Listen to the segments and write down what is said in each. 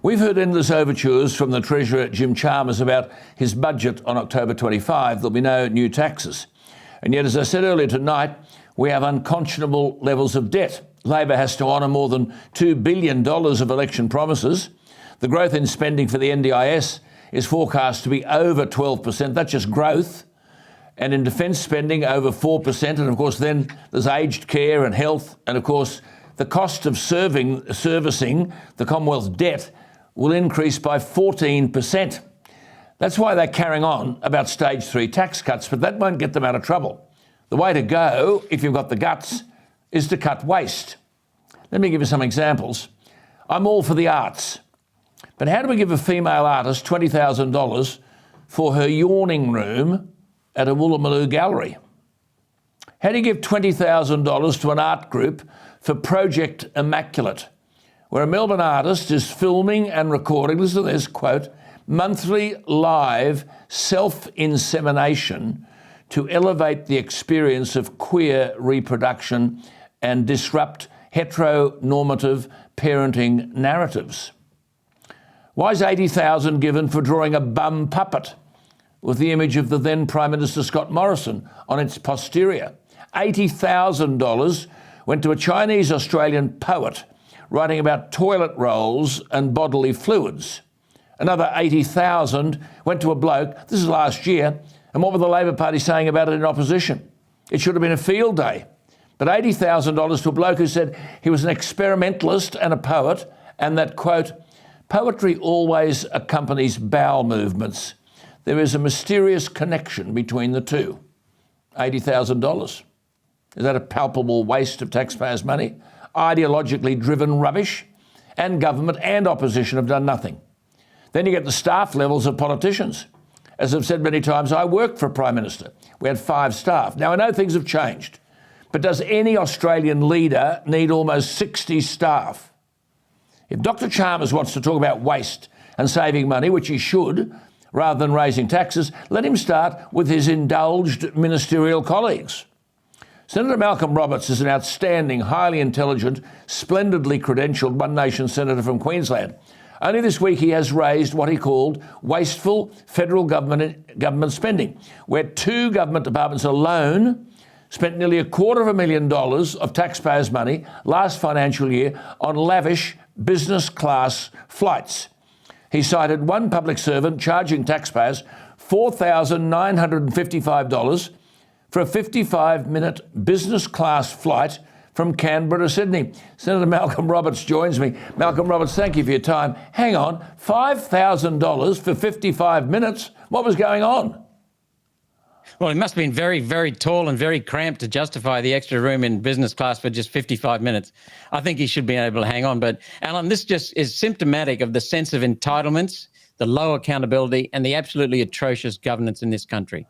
We've heard endless overtures from the Treasurer, Jim Chalmers, about his budget on October 25. There'll be no new taxes. And yet, as I said earlier tonight, we have unconscionable levels of debt. Labor has to honour more than $2 billion of election promises. The growth in spending for the NDIS is forecast to be over 12%. That's just growth. And in defence spending, over 4%. And of course, then there's aged care and health. And of course, the cost of servicing the Commonwealth debt will increase by 14%. That's why they're carrying on about stage 3 tax cuts, but that won't get them out of trouble. The way to go, if you've got the guts, is to cut waste. Let me give you some examples. I'm all for the arts, but how do we give a female artist $20,000 for her yawning room at a Woolloomooloo gallery? How do you give $20,000 to an art group for Project Immaculate, where a Melbourne artist is filming and recording, listen to this, quote, monthly live self-insemination to elevate the experience of queer reproduction and disrupt heteronormative parenting narratives? Why is $80,000 given for drawing a bum puppet with the image of the then Prime Minister Scott Morrison on its posterior? $80,000 went to a Chinese-Australian poet writing about toilet rolls and bodily fluids. Another $80,000 went to a bloke, this is last year, and what were the Labor Party saying about it in opposition? It should have been a field day. But $80,000 to a bloke who said he was an experimentalist and a poet, and that, quote, poetry always accompanies bowel movements. There is a mysterious connection between the two. $80,000. Is that a palpable waste of taxpayers' money? Ideologically driven rubbish? And government and opposition have done nothing. Then you get the staff levels of politicians. As I've said many times, I worked for a Prime Minister. We had 5 staff. Now, I know things have changed, but does any Australian leader need almost 60 staff? If Dr. Chalmers wants to talk about waste and saving money, which he should, rather than raising taxes, let him start with his indulged ministerial colleagues. Senator Malcolm Roberts is an outstanding, highly intelligent, splendidly credentialed One Nation senator from Queensland. Only this week he has raised what he called wasteful federal government spending, where 2 government departments alone spent nearly $250,000 of taxpayers' money last financial year on lavish business class flights. He cited one public servant charging taxpayers $4,955 for a 55-minute business class flight from Canberra to Sydney. Senator Malcolm Roberts joins me. Malcolm Roberts, thank you for your time. Hang on, $5,000 for 55 minutes? What was going on? Well, he must have been very, very tall and very cramped to justify the extra room in business class for just 55 minutes. I think he should be able to hang on. But, Alan, this just is symptomatic of the sense of entitlements, the low accountability, and the absolutely atrocious governance in this country.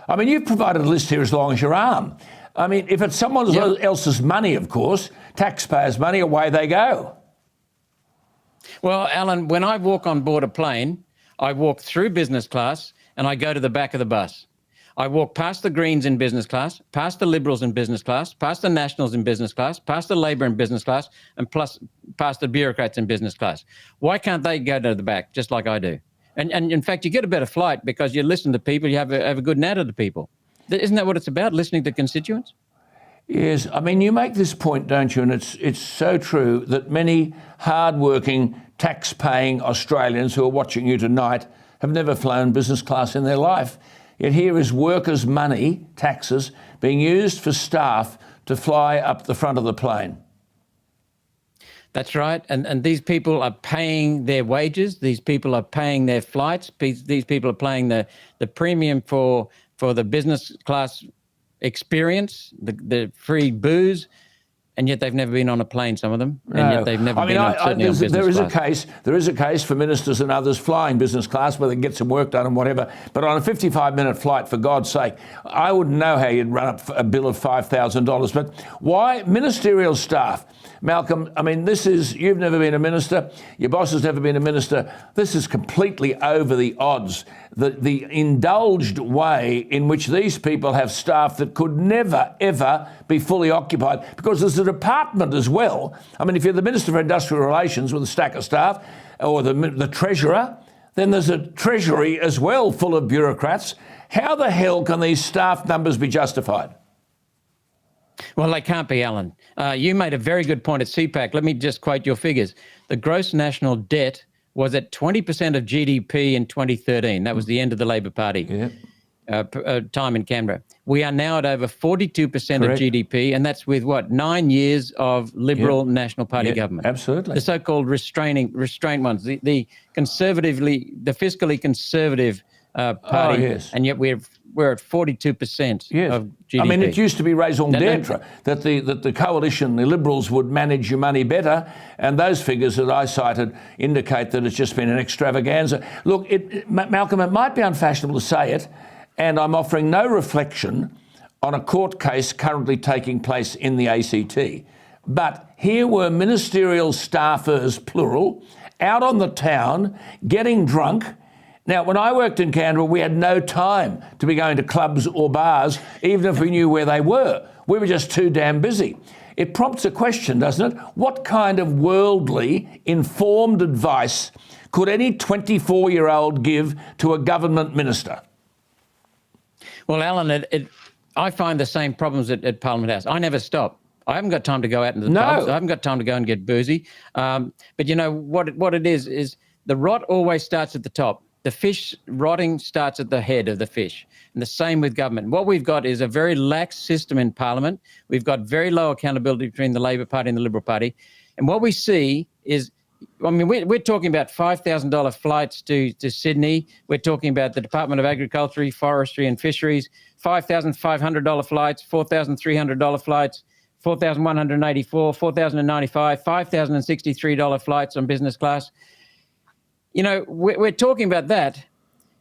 I mean, you've provided a list here as long as your arm. I mean, if it's someone else's money, of course, taxpayers' money, away they go. Well, Alan, when I walk on board a plane, I walk through business class and I go to the back of the bus. I walk past the Greens in business class, past the Liberals in business class, past the Nationals in business class, past the Labor in business class, and plus past the bureaucrats in business class. Why can't they go to the back just like I do? And in fact, you get a better flight because you listen to people, you have a good natter to people. Isn't that what it's about, listening to constituents? Yes, I mean, you make this point, don't you? And it's so true that many hard-working, tax-paying Australians who are watching you tonight have never flown business class in their life. Yet here is workers' money, taxes, being used for staff to fly up the front of the plane. That's right. And these people are paying their wages. These people are paying their flights. These people are paying the premium for the business class experience, the free booze, and yet they've never been on a plane, some of them, and yet they've never been on business class. There is a case for ministers and others flying business class where they can get some work done and whatever, but on a 55-minute flight, for God's sake, I wouldn't know how you'd run up a bill of $5,000. But why ministerial staff? Malcolm, I mean, you've never been a minister, your boss has never been a minister. This is completely over the odds. The indulged way in which these people have staff that could never, ever be fully occupied, because there's a department as well. I mean, if you're the Minister for Industrial Relations with a stack of staff, or the treasurer, then there's a treasury as well full of bureaucrats. How the hell can these staff numbers be justified? Well, they can't be, Alan. You made a very good point at CPAC. Let me just quote your figures. The gross national debt was at 20% of GDP in 2013. That was the end of the Labor Party time in Canberra. We are now at over 42% of GDP, and that's with, 9 years of Liberal National Party government. Absolutely. The so-called restraint ones, the fiscally conservative party, and yet we're at 42% of GDP. I mean, it used to be raison d'etre that the coalition, the Liberals, would manage your money better, and those figures that I cited indicate that it's just been an extravaganza. Look, Malcolm, it might be unfashionable to say it, and I'm offering no reflection on a court case currently taking place in the ACT. But here were ministerial staffers, plural, out on the town, getting drunk. Now, when I worked in Canberra, we had no time to be going to clubs or bars, even if we knew where they were. We were just too damn busy. It prompts a question, doesn't it? What kind of worldly, informed advice could any 24-year-old give to a government minister? Well, Alan, I find the same problems at Parliament House. I never stop. I haven't got time to go out into the pubs. I haven't got time to go and get boozy. But you know what it is the rot always starts at the top. The fish rotting starts at the head of the fish, and the same with government. What we've got is a very lax system in Parliament. We've got very low accountability between the Labor Party and the Liberal Party. And what we see is, I mean, we're talking about $5,000 flights to Sydney. We're talking about the Department of Agriculture, Forestry and Fisheries, $5,500 flights, $4,300 flights, $4,184, $4,095, $5,063 flights on business class. You know, we're talking about that,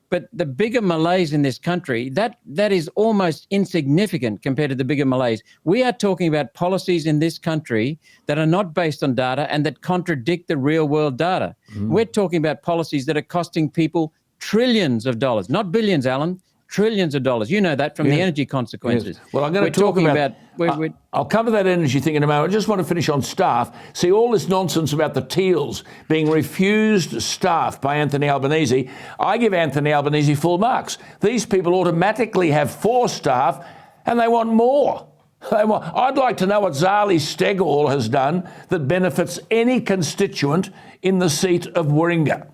but the bigger malaise in this country, that is almost insignificant compared to the bigger malaise. We are talking about policies in this country that are not based on data and that contradict the real world data. We're talking about policies that are costing people trillions of dollars, not billions, Alan, trillions of dollars. You know that from the energy consequences. Well, I'm going to talk about I'll cover that energy thing in a moment. I just want to finish on staff. See, all this nonsense about the Teals being refused staff by Anthony Albanese, I give Anthony Albanese full marks. These people automatically have 4 staff and they want more. I'd like to know what Zali Steggall has done that benefits any constituent in the seat of Warringah.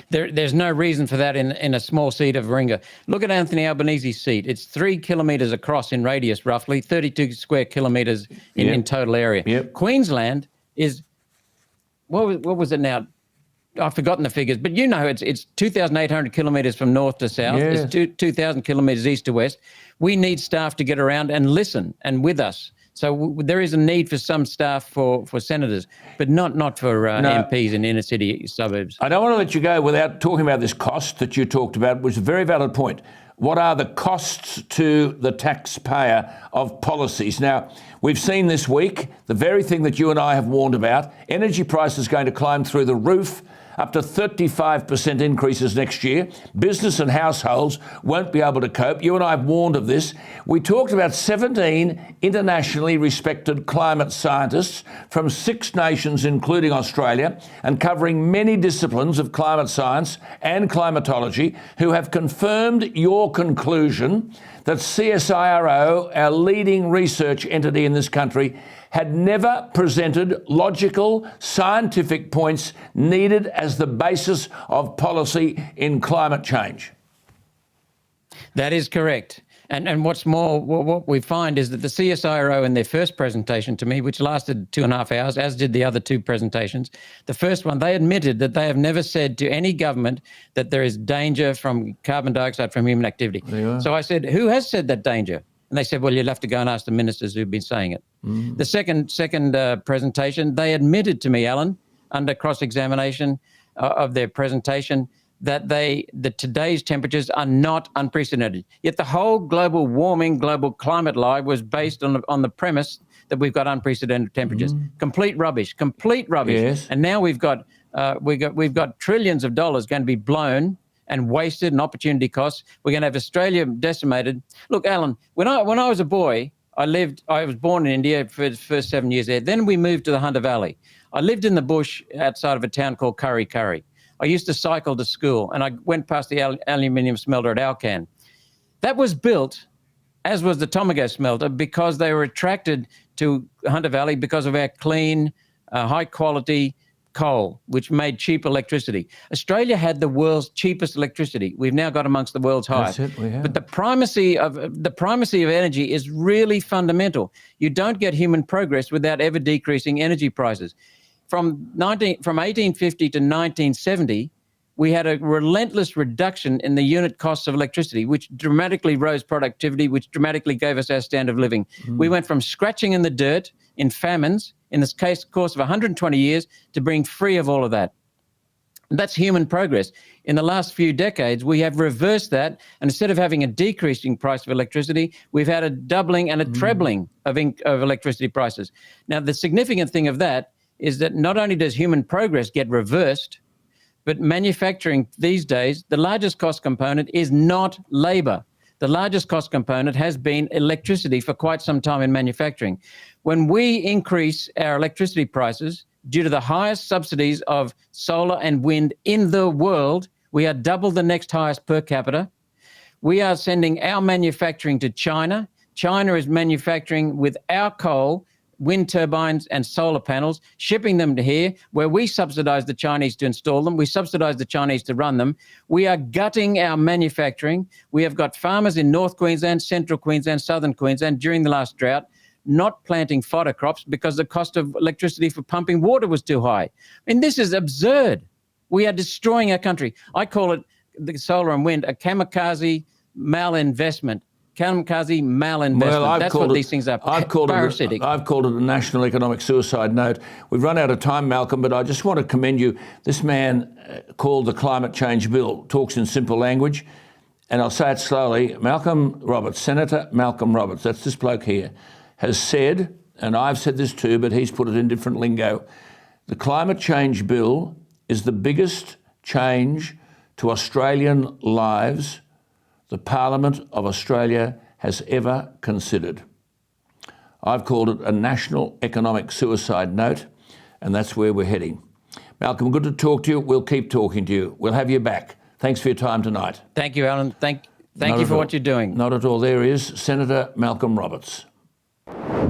There's no reason for that in a small seat of Warringah. Look at Anthony Albanese's seat. It's 3 kilometres across in radius, roughly, 32 square kilometres in total area. Queensland is, what was it now? I've forgotten the figures, but you know it's 2,800 kilometres from north to south. It's 2,000 kilometres east to west. We need staff to get around and listen and with us. So there is a need for some staff for senators, but not for MPs in inner city suburbs. I don't want to let you go without talking about this cost that you talked about, which is a very valid point. What are the costs to the taxpayer of policies? Now, we've seen this week the very thing that you and I have warned about. Energy prices going to climb through the roof, up to 35% increases next year. Business and households won't be able to cope. You and I have warned of this. We talked about 17 internationally respected climate scientists from 6 nations, including Australia, and covering many disciplines of climate science and climatology, who have confirmed your conclusion that CSIRO, our leading research entity in this country, had never presented logical, scientific points needed as the basis of policy in climate change. That is correct. And what's more, what we find is that the CSIRO in their first presentation to me, which lasted 2.5 hours, as did the other 2 presentations, the first one, they admitted that they have never said to any government that there is danger from carbon dioxide from human activity. So I said, who has said that danger? And they said, well, you'll have to go and ask the ministers who've been saying it. The second presentation, they admitted to me, Alan, under cross-examination of their presentation, that today's temperatures are not unprecedented. Yet the whole global warming, global climate lie was based on the premise that we've got unprecedented temperatures. Complete rubbish. Yes. And now we've got trillions of dollars going to be blown and wasted and opportunity costs. We're going to have Australia decimated. Look, Alan, when I was a boy, I was born in India for the first 7 years there. Then we moved to the Hunter Valley. I lived in the bush outside of a town called Kurri Kurri. I used to cycle to school, and I went past the aluminium smelter at Alcan. That was built, as was the Tomago smelter, because they were attracted to Hunter Valley because of our clean, high-quality coal, which made cheap electricity. Australia had the world's cheapest electricity. We've now got amongst the world's highest. That's it, we have. But the primacy of energy is really fundamental. You don't get human progress without ever decreasing energy prices. From 1850 to 1970, we had a relentless reduction in the unit costs of electricity, which dramatically rose productivity, which dramatically gave us our standard of living. We went from scratching in the dirt in famines, in this course of 120 years, to being free of all of that. That's human progress. In the last few decades, we have reversed that, and instead of having a decreasing price of electricity, we've had a doubling and a trebling of electricity prices. Now, the significant thing of that is that not only does human progress get reversed, but manufacturing these days, the largest cost component is not labor. The largest cost component has been electricity for quite some time in manufacturing. When we increase our electricity prices due to the highest subsidies of solar and wind in the world, we are double the next highest per capita. We are sending our manufacturing to China. China is manufacturing with our coal, wind turbines and solar panels, shipping them to here, where we subsidize the Chinese to install them. We subsidize the Chinese to run them. We are gutting our manufacturing. We have got farmers in North Queensland, Central Queensland, Southern Queensland during the last drought not planting fodder crops because the cost of electricity for pumping water was too high. I mean, this is absurd. We are destroying our country. I call it, the solar and wind, a kamikaze malinvestment. Kamikaze malinvestment. Well, that's what these things are. I've called parasitic. I've called it a national economic suicide note. We've run out of time, Malcolm, but I just want to commend you. This man called the Climate Change Bill talks in simple language, and I'll say it slowly. Malcolm Roberts, Senator Malcolm Roberts, that's this bloke here, has said, and I've said this too, but he's put it in different lingo, the Climate Change Bill is the biggest change to Australian lives the Parliament of Australia has ever considered. I've called it a national economic suicide note, and that's where we're heading. Malcolm, good to talk to you. We'll keep talking to you. We'll have you back. Thanks for your time tonight. Thank you, Alan. Thank you for what you're doing. Not at all. There is Senator Malcolm Roberts.